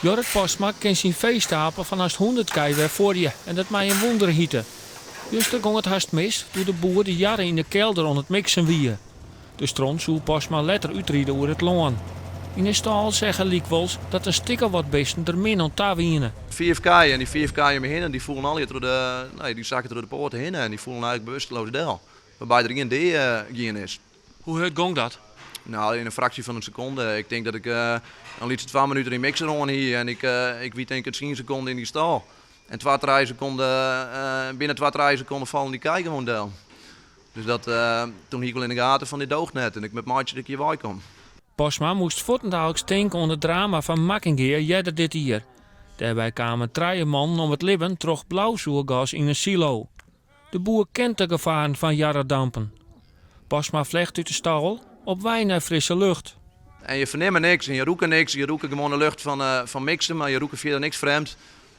Jorrit Postma kan zijn veestapel van haast 100 kei weer voor je en dat mij een wonder hieten. Dus dan ging het haast mis toen de boer de jaren in de kelder aan het mixen wie. De stront zou Postma letter uitrieden over het loon. In de stal zeggen Liekwels dat een stikker wat beesten er min aan ta wienen. 4 keien en die 4 keien me heen, die voelen al door de, nee, die zakken door de poorten heen en die voelen eigenlijk bewusteloos deel. Waarbij er geen D geen is. Hoe heet gong dat? Nou, in een fractie van een seconde. Ik denk dat ik al iets 2 minuten in mixer rond hier en ik wie denk het 10 seconden in die stal. En 2-3 seconden, binnen 2-3 seconden vallen die kei gewoon deel. Dus dat, toen hiek ik wel in de gaten van dit doognet en ik met maatje dat ik hier bij kom. Postma moest voortdurend denken aan het drama van Makkingeer jeder dit hier. Daarbij kwamen 3 man om het libben troch blauwzoergas in een silo. De boer kent de gevaren van jarredampen. Postma vlecht uit de stal op wei naar frisse lucht. En je verneemt niks en je roekt niks. Je roekt gewoon de lucht van mixen, maar je roekt verder niks vreemd.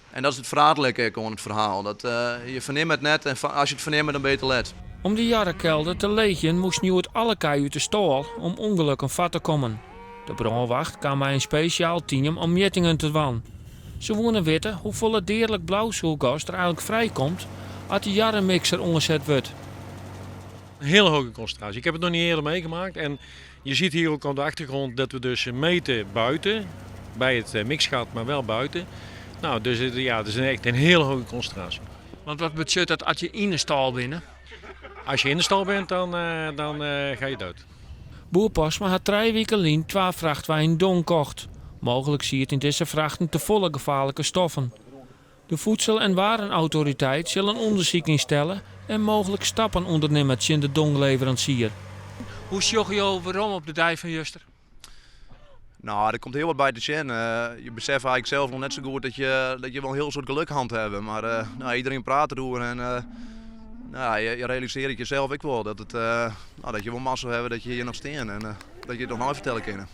En dat is het verraderlijke aan het verhaal. Dat, je verneemt het net en als je het verneemt dan beter let. Om de jarrenkelder te leegjen moest nu het alle kei uit de stal om ongelukken vat te komen. De brandwacht kwam bij een speciaal team om mettingen te doen. Ze wilden weten hoeveel het deerlijk blauwzoergas er eigenlijk vrijkomt als de jarrenmixer omgezet wordt. Een hele hoge concentratie. Ik heb het nog niet eerder meegemaakt. En je ziet hier ook aan de achtergrond dat we dus meten buiten. Bij het mixgat, maar wel buiten. Nou, dus ja, het is echt een hele hoge concentratie. Want wat betekent dat als je in de stal binnen? Als je in de stal bent, dan ga je dood. Boer Postma had 3 weken lang 2 vrachtwagen don kocht. Mogelijk zie het in deze vrachten te volle gevaarlijke stoffen. De Voedsel- en Warenautoriteit zal een onderzoek instellen en mogelijk stappen ondernemen in de dongleverancier. Hoe sjog je overom op de dij van Juster? Nou, er komt heel wat bij te zien. Je beseft eigenlijk zelf nog net zo goed dat je wel een heel soort geluk handhebben. Maar nou, iedereen praat erover en nou, je realiseert het jezelf ook wel. Dat je wel massa hebt dat je hier nog staat en dat je het nog nooit vertellen kan.